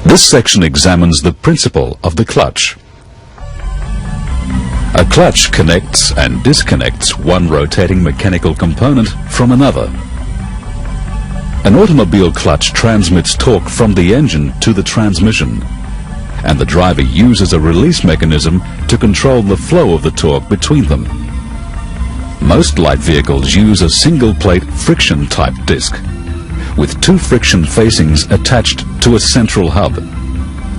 This section examines the principle of the clutch. A clutch connects and disconnects one rotating mechanical component from another. An automobile clutch transmits torque from the engine to the transmission, and the driver uses a release mechanism to control the flow of the torque between them. Most light vehicles use a single-plate friction-type disc, with two friction facings attached to a central hub,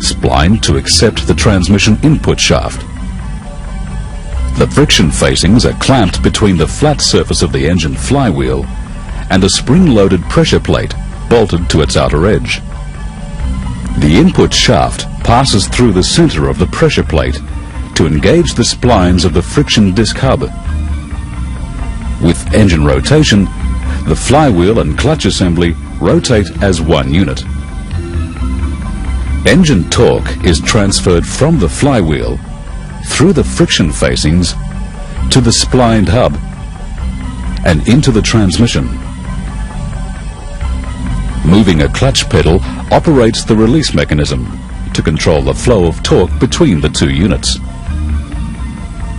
splined to accept the transmission input shaft. The friction facings are clamped between the flat surface of the engine flywheel and a spring-loaded pressure plate bolted to its outer edge. The input shaft passes through the center of the pressure plate to engage the splines of the friction disc hub. With engine rotation, the flywheel and clutch assembly rotate as one unit. Engine torque is transferred from the flywheel through the friction facings to the splined hub and into the transmission. Moving a clutch pedal operates the release mechanism to control the flow of torque between the two units.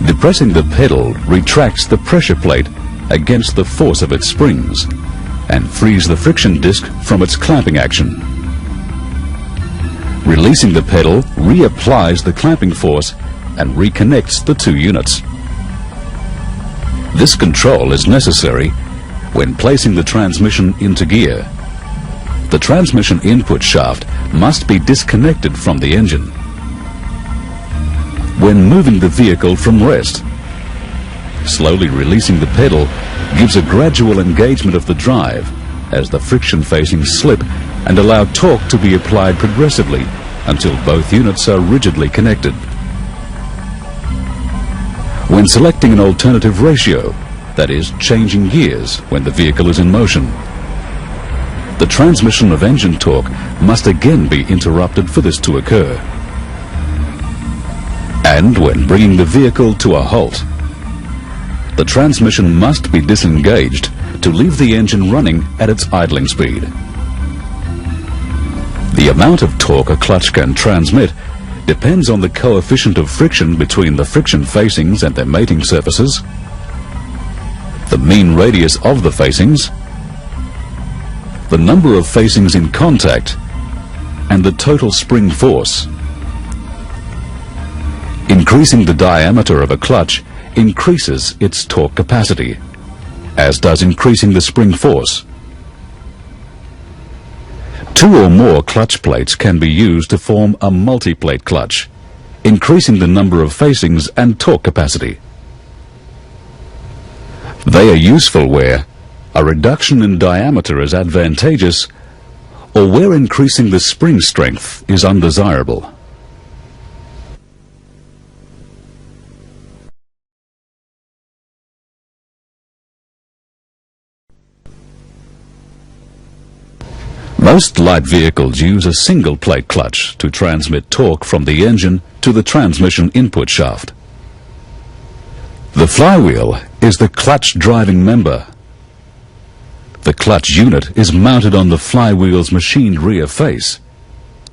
Depressing the pedal retracts the pressure plate against the force of its springs and frees the friction disc from its clamping action. Releasing the pedal reapplies the clamping force and reconnects the two units. This control is necessary when placing the transmission into gear. The transmission input shaft must be disconnected from the engine. When moving the vehicle from rest, slowly releasing the pedal gives a gradual engagement of the drive as the friction facings slip and allow torque to be applied progressively until both units are rigidly connected. When selecting an alternative ratio, that is, changing gears when the vehicle is in motion, the transmission of engine torque must again be interrupted for this to occur. And when bringing the vehicle to a halt, the transmission must be disengaged to leave the engine running at its idling speed. The amount of torque a clutch can transmit depends on the coefficient of friction between the friction facings and their mating surfaces, the mean radius of the facings, the number of facings in contact, and the total spring force. Increasing the diameter of a clutch increases its torque capacity, as does increasing the spring force. Two or more clutch plates can be used to form a multi-plate clutch, increasing the number of facings and torque capacity. They are useful where a reduction in diameter is advantageous or where increasing the spring strength is undesirable. Most light vehicles use a single-plate clutch to transmit torque from the engine to the transmission input shaft. The flywheel is the clutch driving member. The clutch unit is mounted on the flywheel's machined rear face,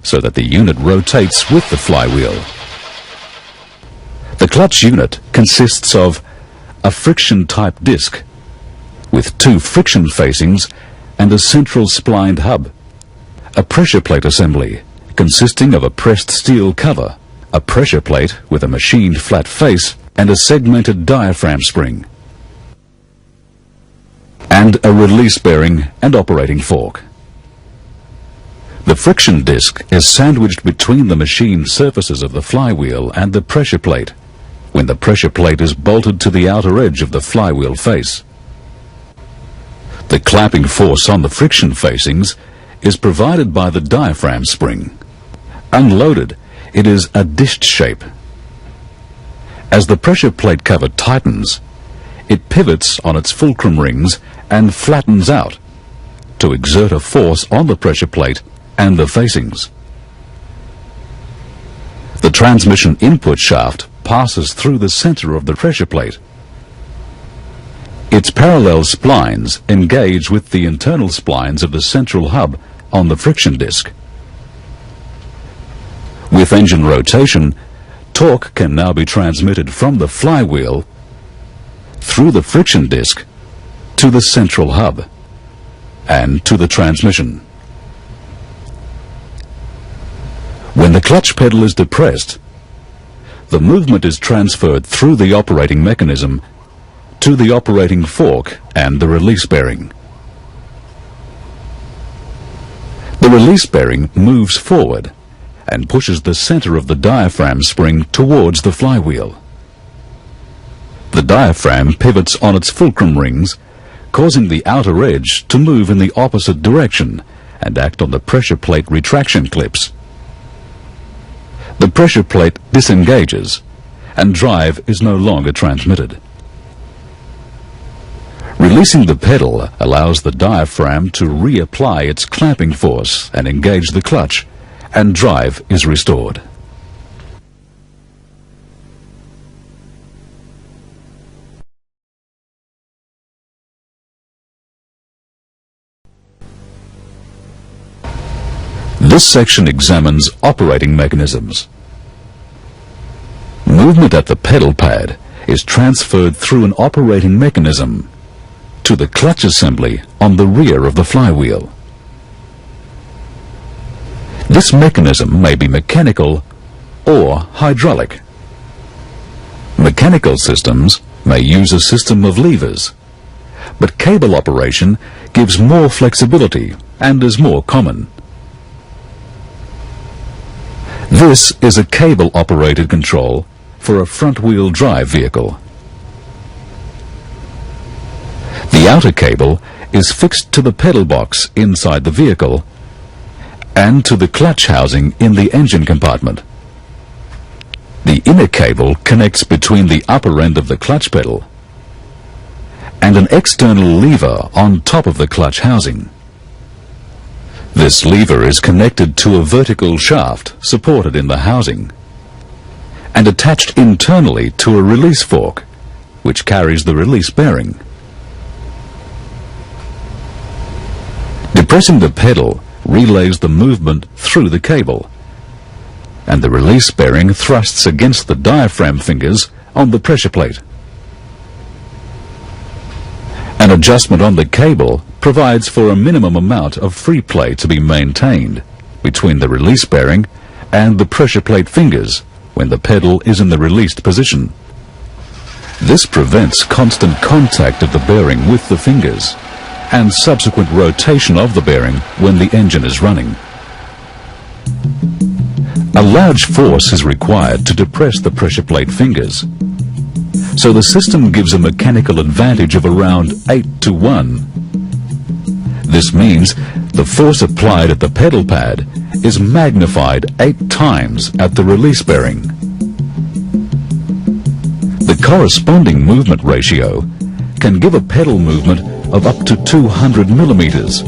so that the unit rotates with the flywheel. The clutch unit consists of a friction-type disc with two friction facings and a central splined hub, a pressure plate assembly consisting of a pressed steel cover, a pressure plate with a machined flat face and a segmented diaphragm spring, and a release bearing and operating fork. The friction disc is sandwiched between the machined surfaces of the flywheel and the pressure plate when the pressure plate is bolted to the outer edge of the flywheel face. The clamping force on the friction facings is provided by the diaphragm spring. Unloaded, it is a disc shape. As the pressure plate cover tightens, it pivots on its fulcrum rings and flattens out to exert a force on the pressure plate and the facings. The transmission input shaft passes through the center of the pressure plate. Its parallel splines engage with the internal splines of the central hub on the friction disc. With engine rotation, torque can now be transmitted from the flywheel through the friction disc to the central hub and to the transmission. When the clutch pedal is depressed, the movement is transferred through the operating mechanism to the operating fork and the release bearing. The release bearing moves forward and pushes the center of the diaphragm spring towards the flywheel. The diaphragm pivots on its fulcrum rings, causing the outer edge to move in the opposite direction and act on the pressure plate retraction clips. The pressure plate disengages and drive is no longer transmitted. Releasing the pedal allows the diaphragm to reapply its clamping force and engage the clutch, and drive is restored. This section examines operating mechanisms. Movement at the pedal pad is transferred through an operating mechanism to the clutch assembly on the rear of the flywheel. This mechanism may be mechanical or hydraulic. Mechanical systems may use a system of levers, but cable operation gives more flexibility and is more common. This is a cable-operated control for a front-wheel drive vehicle. The outer cable is fixed to the pedal box inside the vehicle and to the clutch housing in the engine compartment. The inner cable connects between the upper end of the clutch pedal and an external lever on top of the clutch housing. This lever is connected to a vertical shaft supported in the housing and attached internally to a release fork, which carries the release bearing. Depressing the pedal relays the movement through the cable, and the release bearing thrusts against the diaphragm fingers on the pressure plate. An adjustment on the cable provides for a minimum amount of free play to be maintained between the release bearing and the pressure plate fingers when the pedal is in the released position. This prevents constant contact of the bearing with the fingers and subsequent rotation of the bearing when the engine is running. A large force is required to depress the pressure plate fingers, so the system gives a mechanical advantage of around 8-to-1. This means the force applied at the pedal pad is magnified 8 times at the release bearing. The corresponding movement ratio can give a pedal movement of up to 200 millimeters,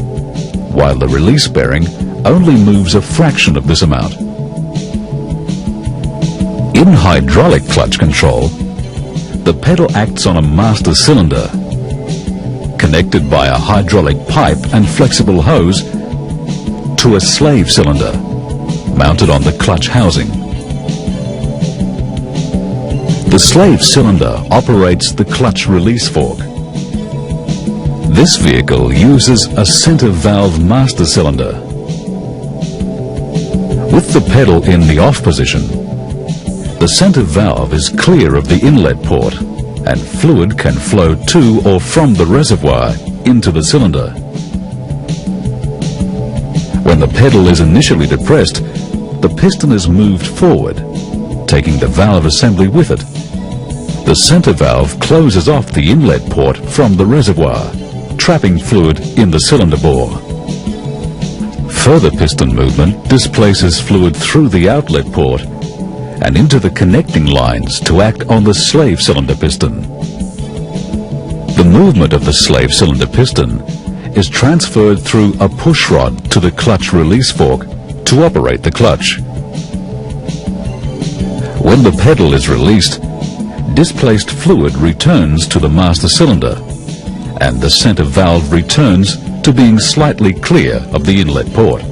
while the release bearing only moves a fraction of this amount. In hydraulic clutch control, the pedal acts on a master cylinder, connected by a hydraulic pipe and flexible hose to a slave cylinder, mounted on the clutch housing. The slave cylinder operates the clutch release fork. This vehicle uses a center valve master cylinder. With the pedal in the off position, the center valve is clear of the inlet port and fluid can flow to or from the reservoir into the cylinder. When the pedal is initially depressed, the piston is moved forward, taking the valve assembly with it. The center valve closes off the inlet port from the reservoir, trapping fluid in the cylinder bore. Further piston movement displaces fluid through the outlet port and into the connecting lines to act on the slave cylinder piston. The movement of the slave cylinder piston is transferred through a push rod to the clutch release fork to operate the clutch. When the pedal is released, displaced fluid returns to the master cylinder, and the center valve returns to being slightly clear of the inlet port.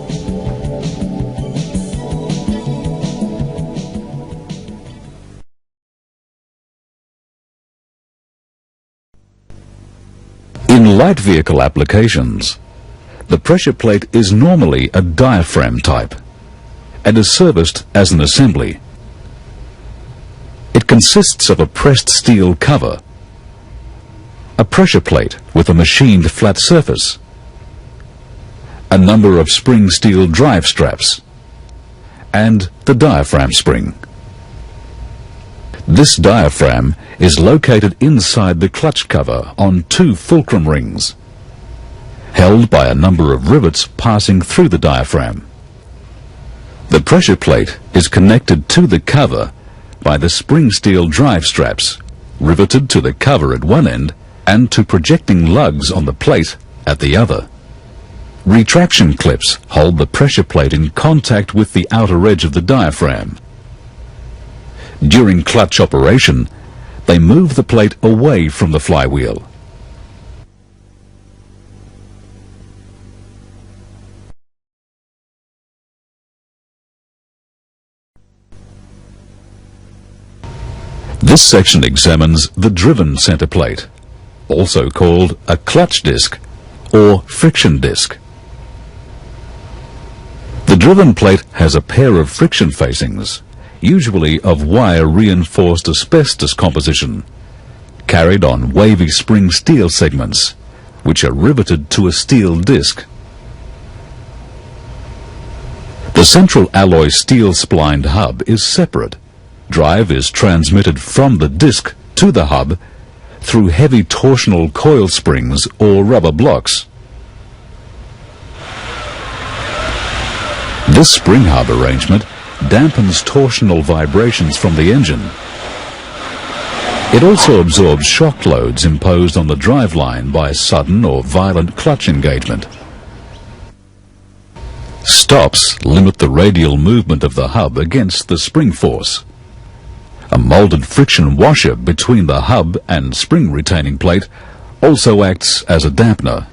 light vehicle applications, the pressure plate is normally a diaphragm type and is serviced as an assembly. It consists of a pressed steel cover, a pressure plate with a machined flat surface, a number of spring steel drive straps, and the diaphragm spring. This diaphragm is located inside the clutch cover on two fulcrum rings, held by a number of rivets passing through the diaphragm. The pressure plate is connected to the cover by the spring steel drive straps, riveted to the cover at one end and to projecting lugs on the plate at the other. Retraction clips hold the pressure plate in contact with the outer edge of the diaphragm. During clutch operation, they move the plate away from the flywheel. This section examines the driven center plate, also called a clutch disc or friction disc. The driven plate has a pair of friction facings, usually of wire-reinforced asbestos composition, carried on wavy spring steel segments, which are riveted to a steel disc. The central alloy steel splined hub is separate. Drive is transmitted from the disc to the hub through heavy torsional coil springs or rubber blocks. This spring hub arrangement dampens torsional vibrations from the engine. It also absorbs shock loads imposed on the driveline by sudden or violent clutch engagement. Stops limit the radial movement of the hub against the spring force. A molded friction washer between the hub and spring retaining plate also acts as a dampener.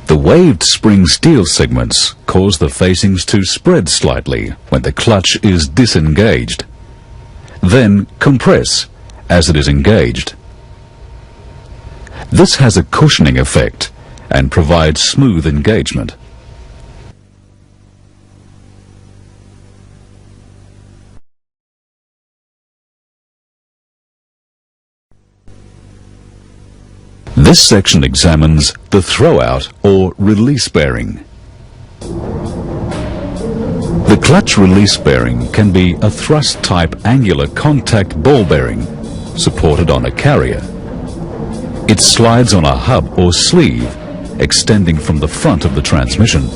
The waved spring steel segments cause the facings to spread slightly when the clutch is disengaged, then compress as it is engaged. This has a cushioning effect and provides smooth engagement. This section examines the throwout or release bearing. The clutch release bearing can be a thrust-type angular contact ball bearing supported on a carrier. It slides on a hub or sleeve extending from the front of the transmission.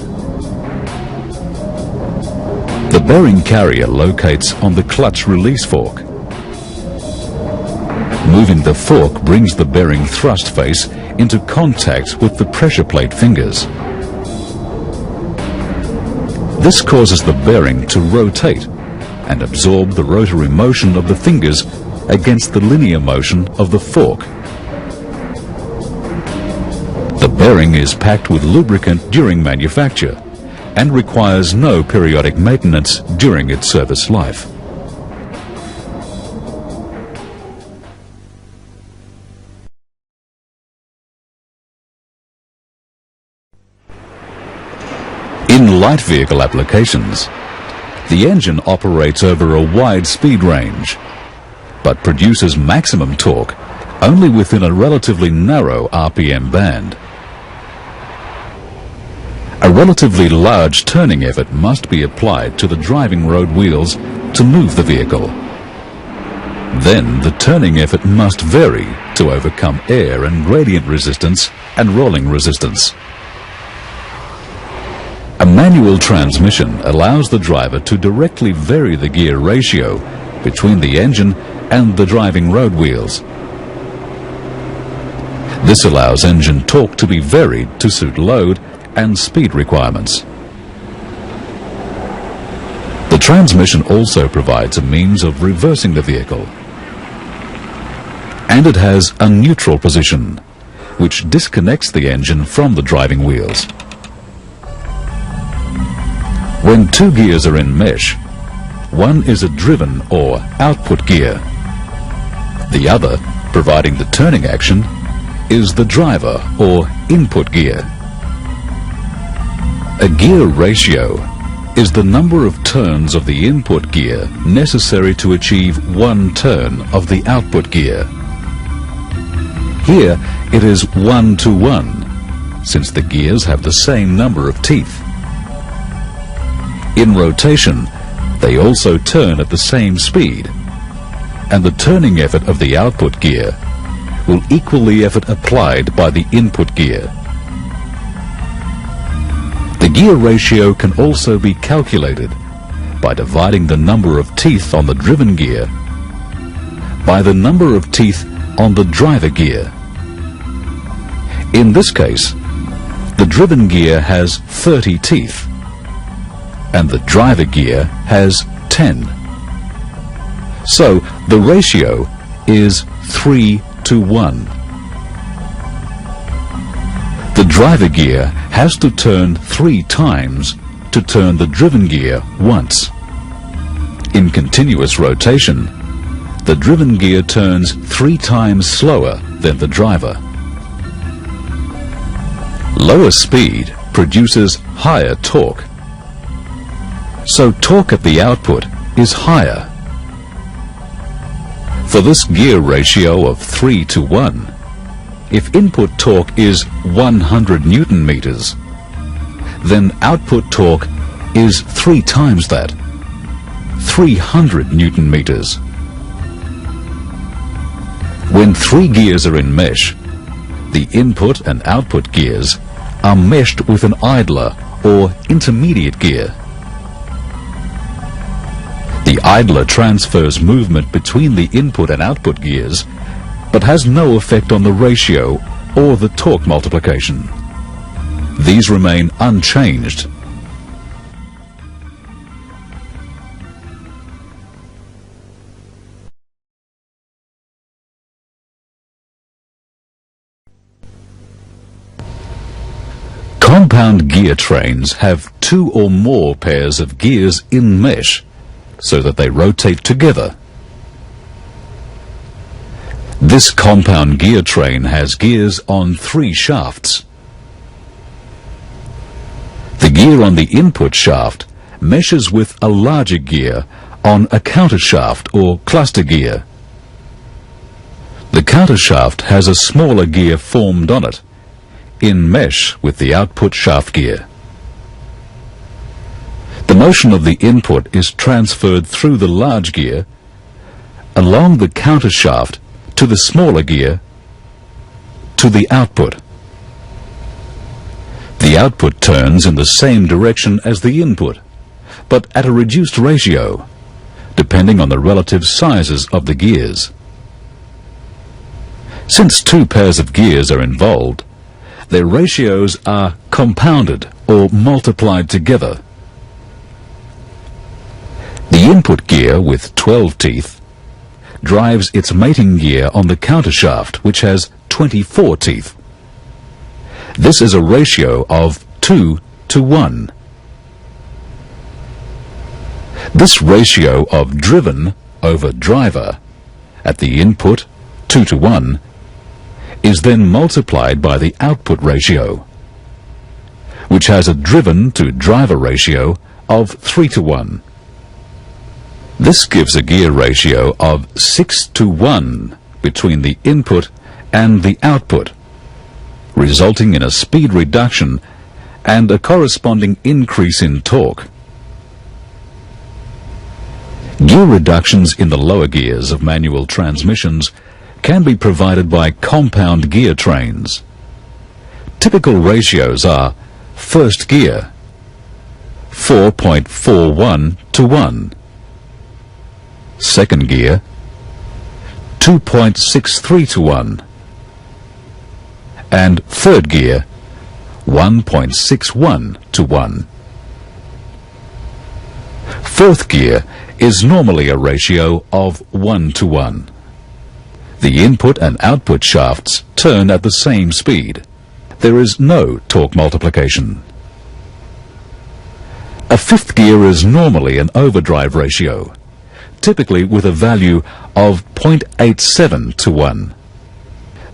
The bearing carrier locates on the clutch release fork. Moving the fork brings the bearing thrust face into contact with the pressure plate fingers. This causes the bearing to rotate and absorb the rotary motion of the fingers against the linear motion of the fork. The bearing is packed with lubricant during manufacture and requires no periodic maintenance during its service life. In light vehicle applications, the engine operates over a wide speed range, but produces maximum torque only within a relatively narrow RPM band. A relatively large turning effort must be applied to the driving road wheels to move the vehicle. Then the turning effort must vary to overcome air and gradient resistance and rolling resistance. A manual transmission allows the driver to directly vary the gear ratio between the engine and the driving road wheels. This allows engine torque to be varied to suit load and speed requirements. The transmission also provides a means of reversing the vehicle. And it has a neutral position, which disconnects the engine from the driving wheels. When two gears are in mesh, one is a driven or output gear. The other, providing the turning action, is the driver or input gear. A gear ratio is the number of turns of the input gear necessary to achieve one turn of the output gear. Here it is 1 to 1, since the gears have the same number of teeth. In rotation, they also turn at the same speed, and the turning effort of the output gear will equal the effort applied by the input gear. The gear ratio can also be calculated by dividing the number of teeth on the driven gear by the number of teeth on the driver gear. In this case, the driven gear has 30 teeth and the driver gear has 10. So the ratio is 3 to 1. The driver gear has to turn 3 times to turn the driven gear once. In continuous rotation, the driven gear turns 3 times slower than the driver. Lower speed produces higher torque, so torque at the output is higher. For this gear ratio of 3 to 1, if input torque is 100 Newton meters, then output torque is 3 times that, 300 Newton meters. When 3 gears are in mesh, the input and output gears are meshed with an idler or intermediate gear. The idler transfers movement between the input and output gears, but has no effect on the ratio or the torque multiplication. These remain unchanged. Compound gear trains have 2 or more pairs of gears in mesh, so that they rotate together. This compound gear train has gears on 3 shafts. The gear on the input shaft meshes with a larger gear on a countershaft or cluster gear. The countershaft has a smaller gear formed on it, in mesh with the output shaft gear. The motion of the input is transferred through the large gear, along the countershaft to the smaller gear, to the output. The output turns in the same direction as the input, but at a reduced ratio, depending on the relative sizes of the gears. Since 2 pairs of gears are involved, their ratios are compounded or multiplied together. The input gear with 12 teeth drives its mating gear on the countershaft, which has 24 teeth. This is a ratio of 2 to 1. This ratio of driven over driver at the input 2 to 1 is then multiplied by the output ratio, which has a driven to driver ratio of 3 to 1. This gives a gear ratio of 6 to 1 between the input and the output, resulting in a speed reduction and a corresponding increase in torque. Gear reductions in the lower gears of manual transmissions can be provided by compound gear trains. Typical ratios are first gear 4.41 to 1, second gear 2.63 to 1, and third gear 1.61 to 1. Fourth gear is normally a ratio of 1 to 1. The input and output shafts turn at the same speed. There is no torque multiplication. A fifth gear is normally an overdrive ratio, typically with a value of 0.87 to 1.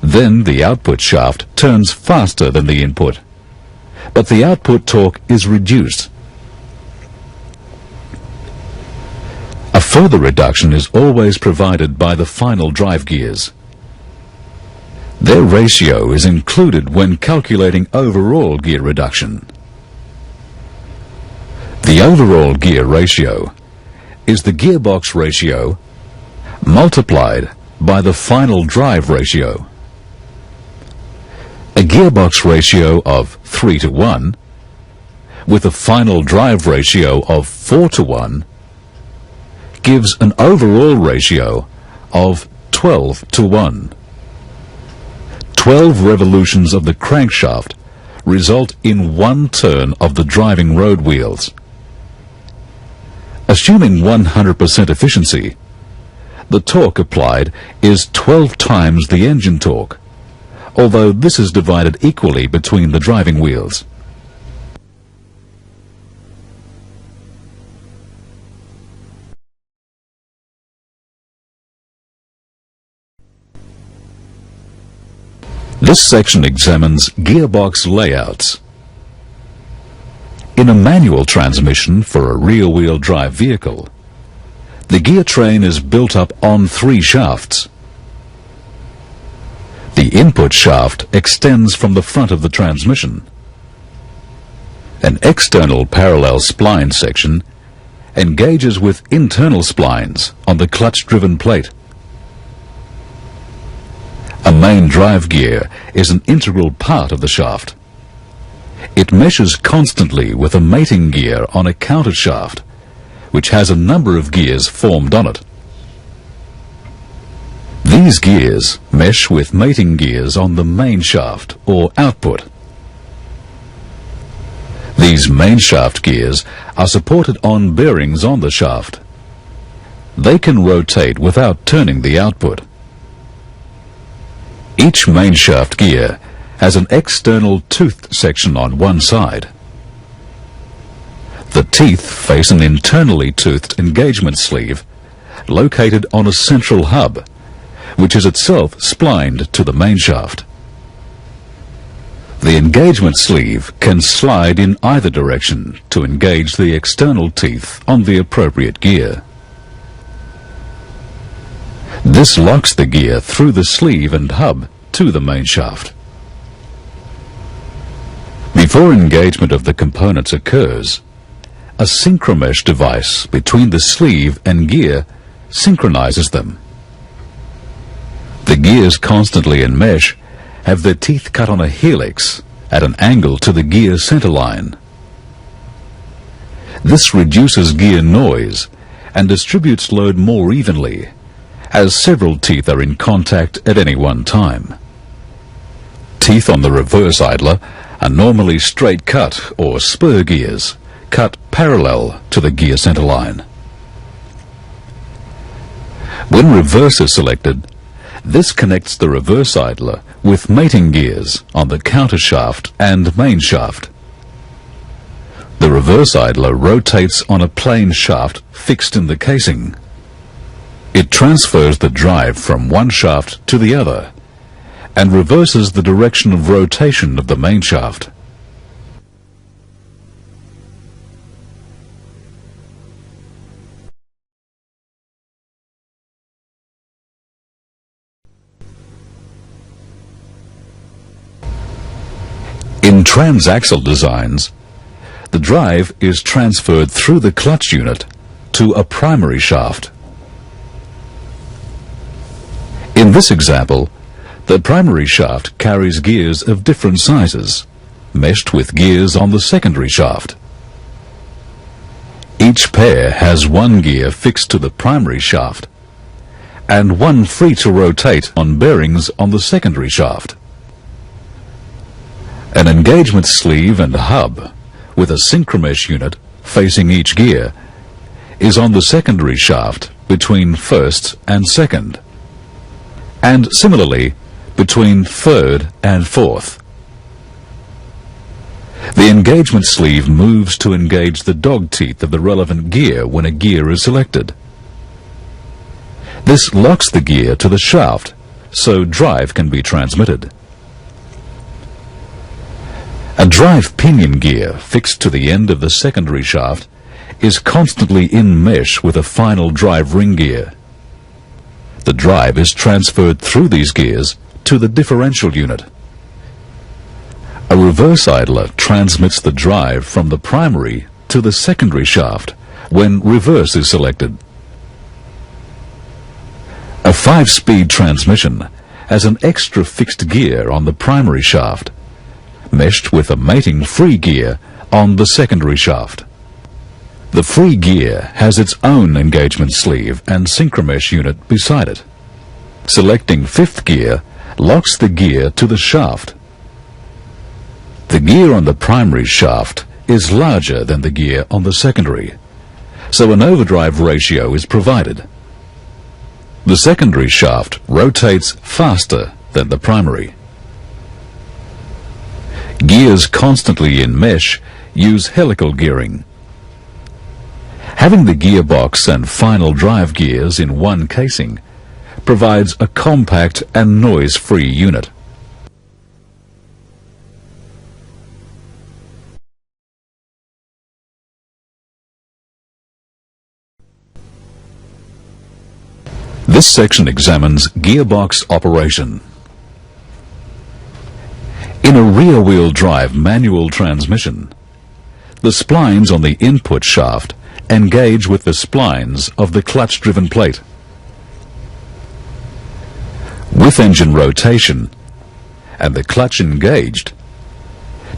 Then the output shaft turns faster than the input, but the output torque is reduced. A further reduction is always provided by the final drive gears. Their ratio is included when calculating overall gear reduction. The overall gear ratio is the gearbox ratio multiplied by the final drive ratio. A gearbox ratio of 3:1 with a final drive ratio of 4:1 gives an overall ratio of 12:1. 12 revolutions of the crankshaft result in 1 turn of the driving road wheels. Assuming 100% efficiency, the torque applied is 12 times the engine torque, although this is divided equally between the driving wheels. This section examines gearbox layouts. In a manual transmission for a rear-wheel drive vehicle, the gear train is built up on 3 shafts. The input shaft extends from the front of the transmission. An external parallel spline section engages with internal splines on the clutch-driven plate. A main drive gear is an integral part of the shaft. It meshes constantly with a mating gear on a countershaft, which has a number of gears formed on it. These gears mesh with mating gears on the main shaft, or output. These main shaft gears are supported on bearings on the shaft. They can rotate without turning the output. Each main shaft gear has an external toothed section on one side. The teeth face an internally toothed engagement sleeve located on a central hub, which is itself splined to the main shaft. The engagement sleeve can slide in either direction to engage the external teeth on the appropriate gear. This locks the gear through the sleeve and hub to the main shaft. Before engagement of the components occurs, a synchromesh device between the sleeve and gear synchronizes them. The gears constantly in mesh have their teeth cut on a helix at an angle to the gear center line. This reduces gear noise and distributes load more evenly, as several teeth are in contact at any one time. Teeth on the reverse idler are normally straight cut or spur gears, cut parallel to the gear center line. When reverse is selected, this connects the reverse idler with mating gears on the countershaft and main shaft. The reverse idler rotates on a plain shaft fixed in the casing. It transfers the drive from one shaft to the other and reverses the direction of rotation of the main shaft. In transaxle designs, the drive is transferred through the clutch unit to a primary shaft. In this example, the primary shaft carries gears of different sizes, meshed with gears on the secondary shaft. Each pair has one gear fixed to the primary shaft and one free to rotate on bearings on the secondary shaft. An engagement sleeve and hub with a synchromesh unit facing each gear is on the secondary shaft between first and second, and similarly between third and fourth. The engagement sleeve moves to engage the dog teeth of the relevant gear when a gear is selected. This locks the gear to the shaft so drive can be transmitted. A drive pinion gear fixed to the end of the secondary shaft is constantly in mesh with a final drive ring gear. The drive is transferred through these gears to the differential unit. A reverse idler transmits the drive from the primary to the secondary shaft when reverse is selected. A 5-speed transmission has an extra fixed gear on the primary shaft, meshed with a mating free gear on the secondary shaft. The free gear has its own engagement sleeve and synchromesh unit beside it. Selecting 5th gear locks the gear to the shaft. The gear on the primary shaft is larger than the gear on the secondary, so an overdrive ratio is provided. The secondary shaft rotates faster than the primary. Gears constantly in mesh use helical gearing. Having the gearbox and final drive gears in one casing provides a compact and noise-free unit. This section examines gearbox operation. In a rear-wheel drive manual transmission, the splines on the input shaft engage with the splines of the clutch-driven plate. With engine rotation and the clutch engaged,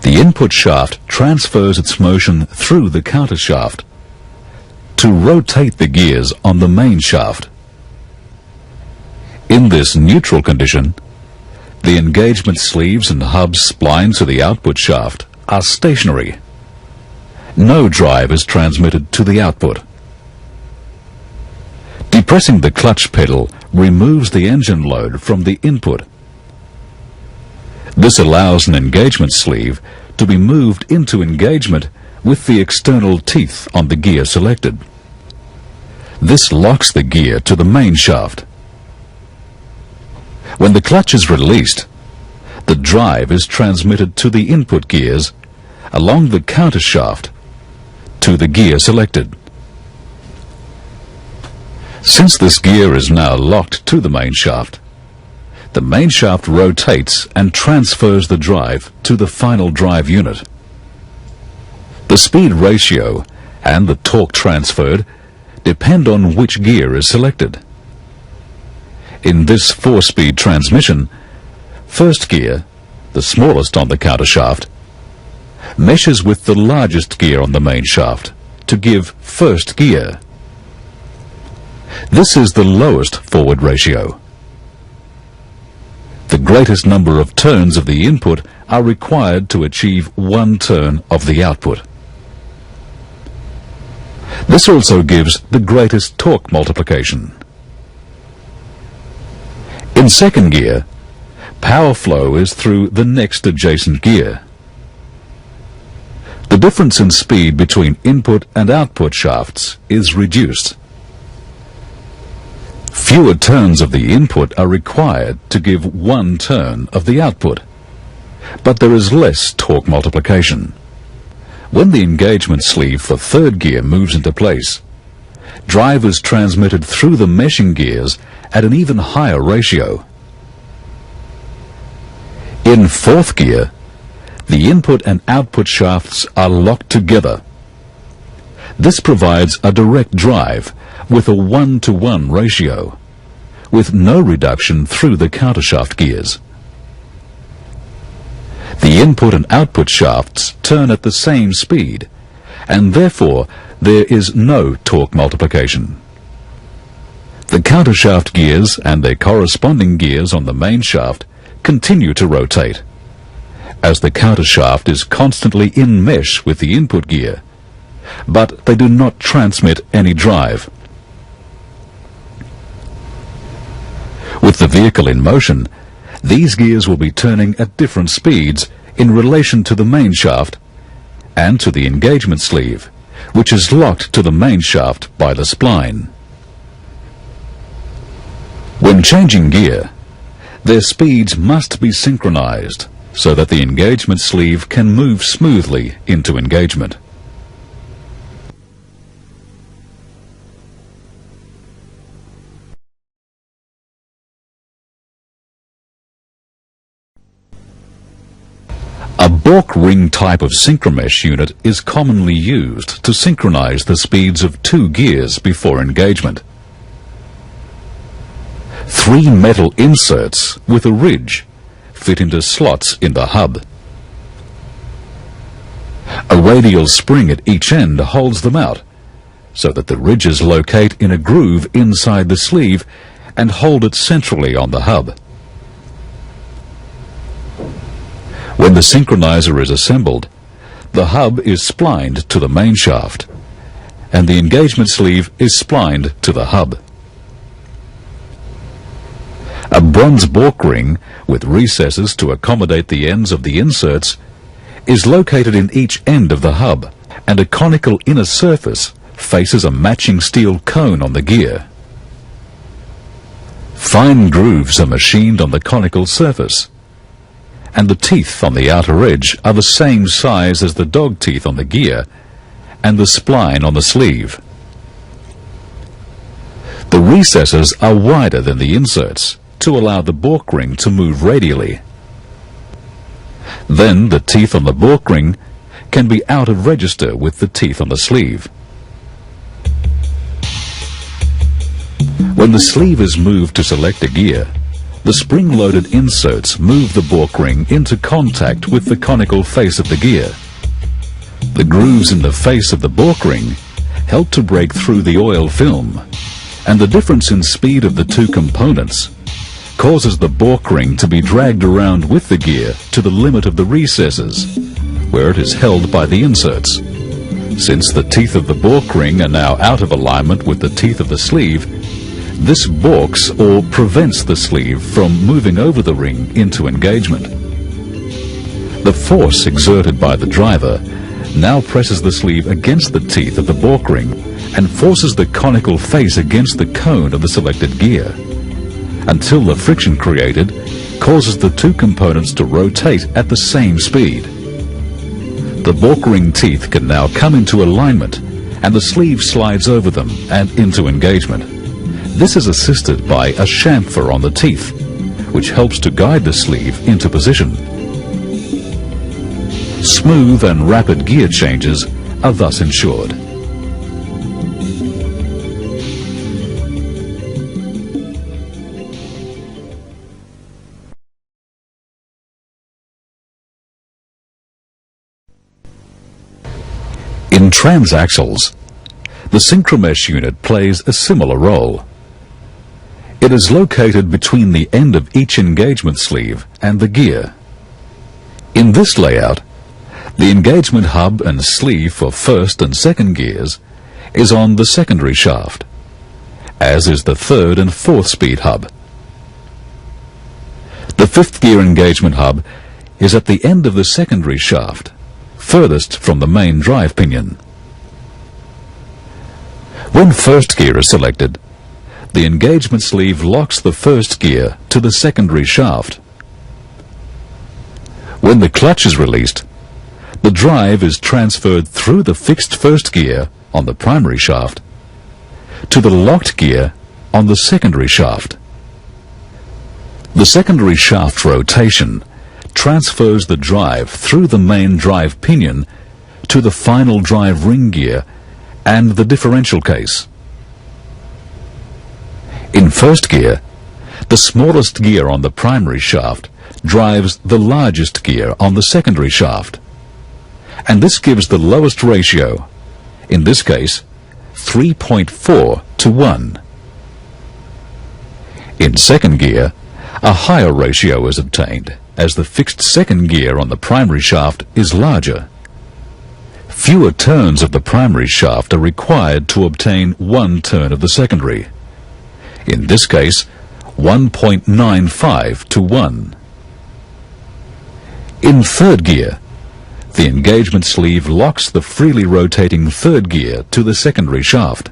the input shaft transfers its motion through the counter shaft to rotate the gears on the main shaft. In this neutral condition, the engagement sleeves and hubs splined to the output shaft are stationary. No drive is transmitted to the output. Depressing the clutch pedal removes the engine load from the input. This allows an engagement sleeve to be moved into engagement with the external teeth on the gear selected. This locks the gear to the main shaft. When the clutch is released, the drive is transmitted to the input gears along the counter shaft to the gear selected. Since this gear is now locked to the main shaft rotates and transfers the drive to the final drive unit. The speed ratio and the torque transferred depend on which gear is selected. In this 4-speed transmission, first gear, the smallest on the counter shaft, meshes with the largest gear on the main shaft to give first gear. This is the lowest forward ratio. The greatest number of turns of the input are required to achieve 1 turn of the output. This also gives the greatest torque multiplication. In second gear, power flow is through the next adjacent gear. The difference in speed between input and output shafts is reduced. Fewer turns of the input are required to give 1 turn of the output, but there is less torque multiplication. When the engagement sleeve for third gear moves into place, drive is transmitted through the meshing gears at an even higher ratio. In fourth gear, the input and output shafts are locked together. This provides a direct drive with a 1-to-1 ratio, with no reduction through the countershaft gears. The input and output shafts turn at the same speed, and therefore there is no torque multiplication. The countershaft gears and their corresponding gears on the main shaft continue to rotate, as the countershaft is constantly in mesh with the input gear, but they do not transmit any drive. With the vehicle in motion, these gears will be turning at different speeds in relation to the main shaft and to the engagement sleeve, which is locked to the main shaft by the spline. When changing gear, Their speeds must be synchronized so that the engagement sleeve can move smoothly into engagement. A Bork ring type of synchromesh unit is commonly used to synchronize the speeds of 2 gears before engagement. 3 metal inserts with a ridge fit into slots in the hub. A radial spring at each end holds them out so that the ridges locate in a groove inside the sleeve and hold it centrally on the hub. When the synchronizer is assembled, the hub is splined to the main shaft, and the engagement sleeve is splined to the hub. A bronze Bork ring with recesses to accommodate the ends of the inserts is located in each end of the hub, and a conical inner surface faces a matching steel cone on the gear. Fine grooves are machined on the conical surface, and the teeth on the outer edge are the same size as the dog teeth on the gear and the spline on the sleeve. The recesses are wider than the inserts to allow the Bork ring to move radially. Then the teeth on the Bork ring can be out of register with the teeth on the sleeve. When the sleeve is moved to select a gear, the spring-loaded inserts move the Bork ring into contact with the conical face of the gear. The grooves in the face of the Bork ring help to break through the oil film, and the difference in speed of the 2 components causes the Bork ring to be dragged around with the gear to the limit of the recesses, where it is held by the inserts. Since the teeth of the Bork ring are now out of alignment with the teeth of the sleeve, this balks or prevents the sleeve from moving over the ring into engagement. The force exerted by the driver now presses the sleeve against the teeth of the Bork ring and forces the conical face against the cone of the selected gear, until the friction created causes the 2 components to rotate at the same speed. The Bork ring teeth can now come into alignment, and the sleeve slides over them and into engagement. This is assisted by a chamfer on the teeth, which helps to guide the sleeve into position. Smooth and rapid gear changes are thus ensured. In transaxles, the synchromesh unit plays a similar role. It is located between the end of each engagement sleeve and the gear. In this layout, the engagement hub and sleeve for first and second gears is on the secondary shaft, as is the third and fourth speed hub. The 5th gear engagement hub is at the end of the secondary shaft, furthest from the main drive pinion. When first gear is selected, the engagement sleeve locks the first gear to the secondary shaft. When the clutch is released, the drive is transferred through the fixed first gear on the primary shaft to the locked gear on the secondary shaft. The secondary shaft rotation transfers the drive through the main drive pinion to the final drive ring gear and the differential case. In first gear, the smallest gear on the primary shaft drives the largest gear on the secondary shaft, and this gives the lowest ratio, in this case 3.4 to 1. In second gear, a higher ratio is obtained, as the fixed second gear on the primary shaft is larger. Fewer turns of the primary shaft are required to obtain 1 turn of the secondary. In this case, 1.95 to 1. In third gear, the engagement sleeve locks the freely rotating third gear to the secondary shaft.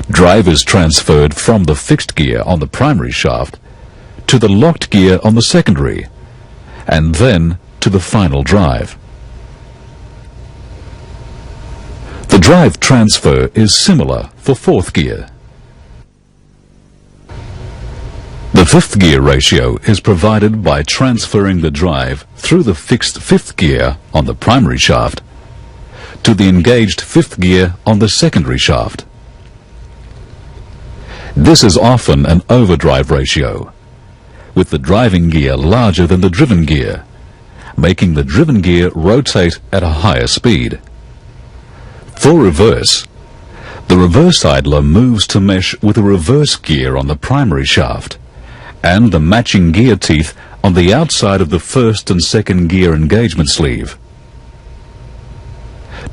Drive is transferred from the fixed gear on the primary shaft to the locked gear on the secondary, and then to the final drive. The drive transfer is similar for fourth gear. The fifth gear ratio is provided by transferring the drive through the fixed fifth gear on the primary shaft to the engaged fifth gear on the secondary shaft. This is often an overdrive ratio, with the driving gear larger than the driven gear, making the driven gear rotate at a higher speed. For reverse, the reverse idler moves to mesh with a reverse gear on the primary shaft and the matching gear teeth on the outside of the first and second gear engagement sleeve.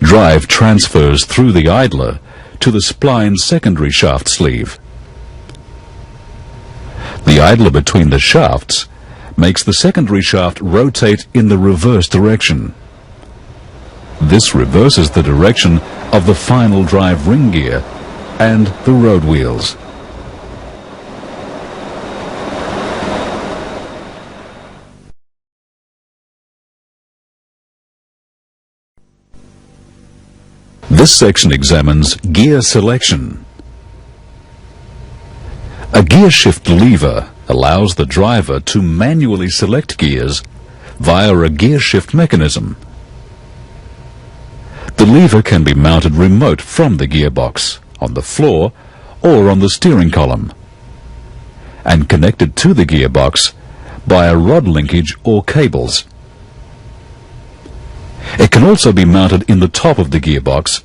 Drive transfers through the idler to the spline secondary shaft sleeve. The idler between the shafts makes the secondary shaft rotate in the reverse direction. This reverses the direction of the final drive ring gear and the road wheels. This section examines gear selection. A gear shift lever allows the driver to manually select gears via a gear shift mechanism. The lever can be mounted remote from the gearbox, on the floor, or on the steering column, and connected to the gearbox by a rod linkage or cables. It can also be mounted in the top of the gearbox,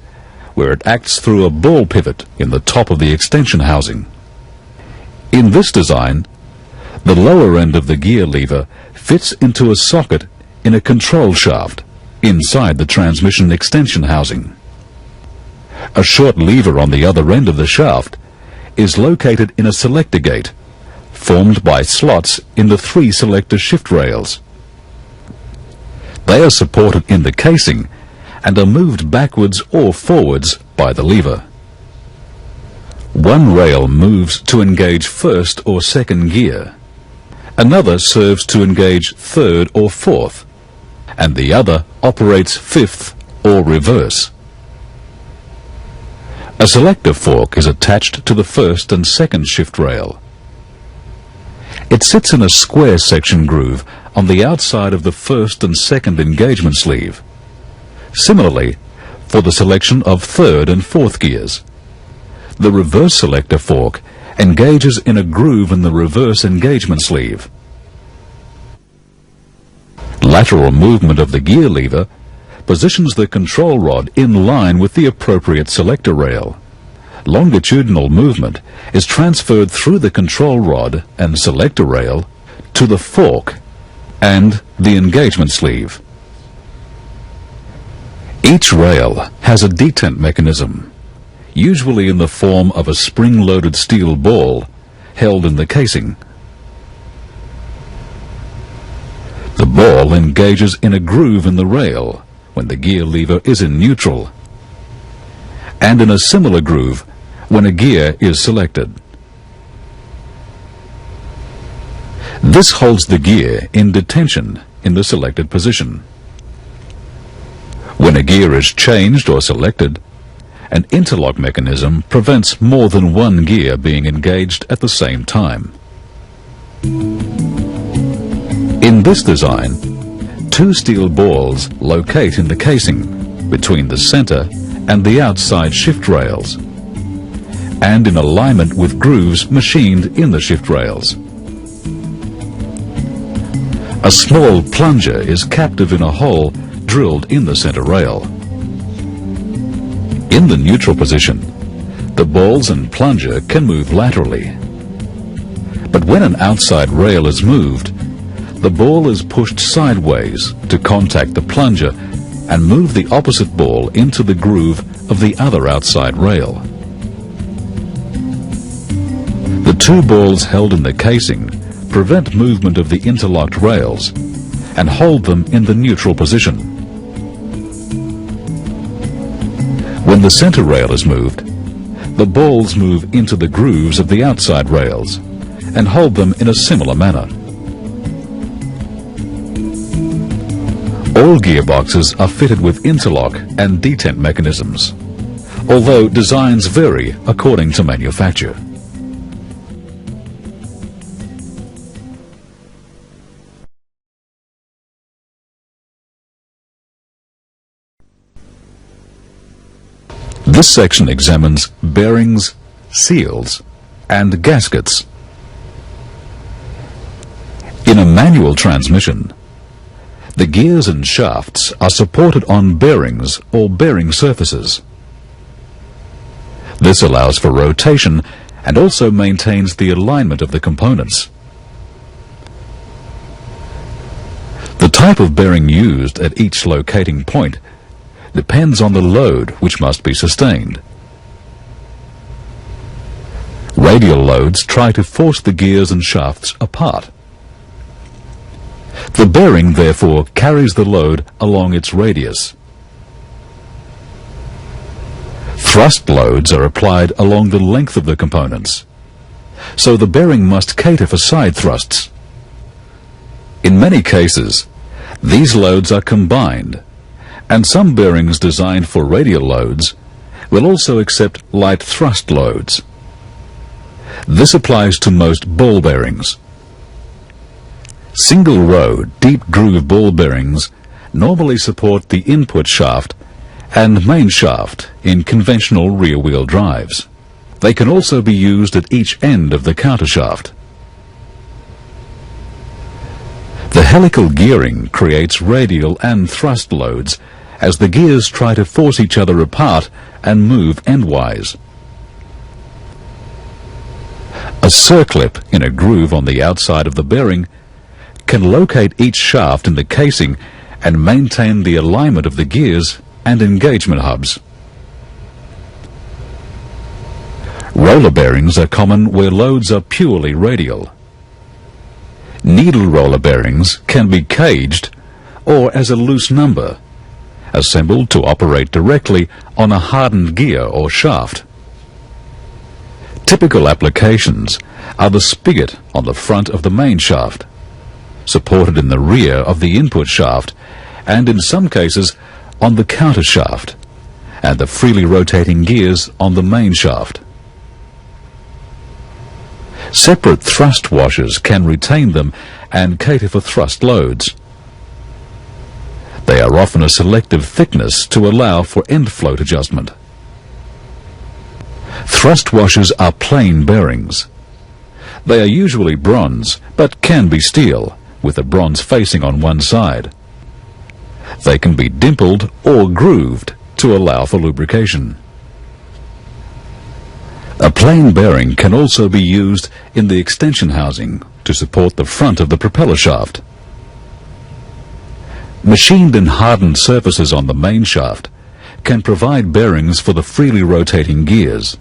where it acts through a ball pivot in the top of the extension housing. In this design, the lower end of the gear lever fits into a socket in a control shaft inside the transmission extension housing. A short lever on the other end of the shaft is located in a selector gate formed by slots in the 3 selector shift rails. They are supported in the casing and are moved backwards or forwards by the lever. One rail moves to engage first or second gear, another serves to engage third or fourth, and the other operates fifth or reverse. A selector fork is attached to the first and second shift rail. It sits in a square section groove on the outside of the first and second engagement sleeve. Similarly, for the selection of third and fourth gears, the reverse selector fork engages in a groove in the reverse engagement sleeve. Lateral movement of the gear lever positions the control rod in line with the appropriate selector rail. Longitudinal movement is transferred through the control rod and selector rail to the fork and the engagement sleeve. Each rail has a detent mechanism, usually in the form of a spring-loaded steel ball held in the casing. The ball engages in a groove in the rail when the gear lever is in neutral, and in a similar groove when a gear is selected. This holds the gear in detention in the selected position. When a gear is changed or selected, an interlock mechanism prevents more than one gear being engaged at the same time. In this design, 2 steel balls locate in the casing between the center and the outside shift rails, and in alignment with grooves machined in the shift rails. A small plunger is captive in a hole drilled in the center rail. In the neutral position, the balls and plunger can move laterally. But when an outside rail is moved, the ball is pushed sideways to contact the plunger and move the opposite ball into the groove of the other outside rail. The 2 balls held in the casing prevent movement of the interlocked rails and hold them in the neutral position. When the center rail is moved, the balls move into the grooves of the outside rails and hold them in a similar manner. All gearboxes are fitted with interlock and detent mechanisms, although designs vary according to manufacture. This section examines bearings, seals, and gaskets. In a manual transmission, the gears and shafts are supported on bearings or bearing surfaces. This allows for rotation and also maintains the alignment of the components. The type of bearing used at each locating point depends on the load which must be sustained. Radial loads try to force the gears and shafts apart. The bearing, therefore, carries the load along its radius. Thrust loads are applied along the length of the components, so the bearing must cater for side thrusts. In many cases, these loads are combined, and some bearings designed for radial loads will also accept light thrust loads. This applies to most ball bearings. Single-row, deep-groove ball bearings normally support the input shaft and main shaft in conventional rear-wheel drives. They can also be used at each end of the countershaft. The helical gearing creates radial and thrust loads as the gears try to force each other apart and move endwise. A circlip in a groove on the outside of the bearing can locate each shaft in the casing and maintain the alignment of the gears and engagement hubs. Roller bearings are common where loads are purely radial. Needle roller bearings can be caged or as a loose number, assembled to operate directly on a hardened gear or shaft. Typical applications are the spigot on the front of the main shaft, supported in the rear of the input shaft, and in some cases on the counter shaft, and the freely rotating gears on the main shaft. Separate thrust washers can retain them and cater for thrust loads. They are often a selective thickness to allow for end float adjustment. Thrust washers are plain bearings. They are usually bronze, but can be steel, with the bronze facing on one side. They can be dimpled or grooved to allow for lubrication. A plain bearing can also be used in the extension housing to support the front of the propeller shaft. Machined and hardened surfaces on the main shaft can provide bearings for the freely rotating gears.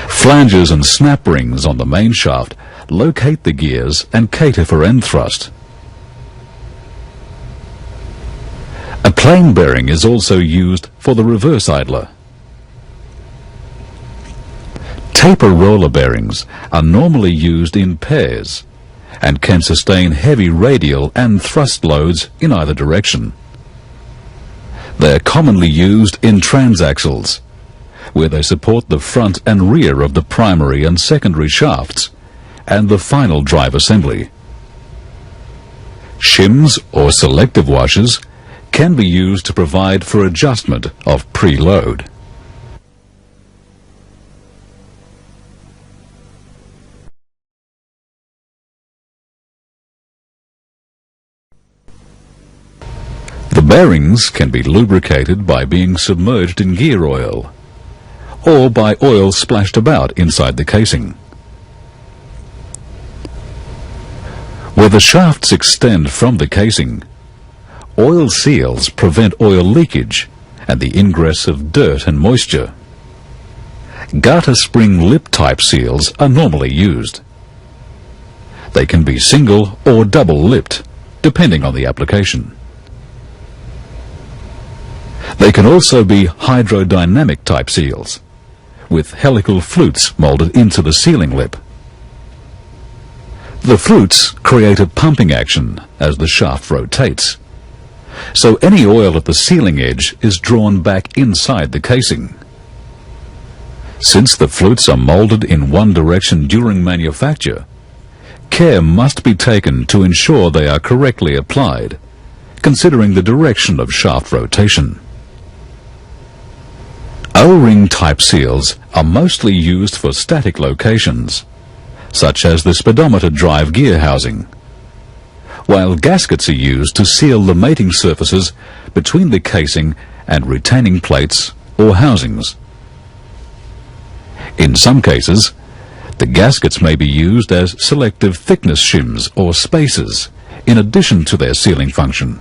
Flanges and snap rings on the main shaft locate the gears and cater for end thrust. A plain bearing is also used for the reverse idler. Taper roller bearings are normally used in pairs and can sustain heavy radial and thrust loads in either direction. They are commonly used in transaxles, where they support the front and rear of the primary and secondary shafts and the final drive assembly. Shims or selective washers can be used to provide for adjustment of preload. The bearings can be lubricated by being submerged in gear oil or by oil splashed about inside the casing. Where the shafts extend from the casing, oil seals prevent oil leakage and the ingress of dirt and moisture. Garter spring lip type seals are normally used. They can be single or double lipped, depending on the application. They can also be hydrodynamic type seals, with helical flutes moulded into the sealing lip. The flutes create a pumping action as the shaft rotates, so any oil at the sealing edge is drawn back inside the casing. Since the flutes are moulded in one direction during manufacture, care must be taken to ensure they are correctly applied, considering the direction of shaft rotation. O-ring type seals are mostly used for static locations, such as the speedometer drive gear housing, while gaskets are used to seal the mating surfaces between the casing and retaining plates or housings. In some cases, the gaskets may be used as selective thickness shims or spacers in addition to their sealing function.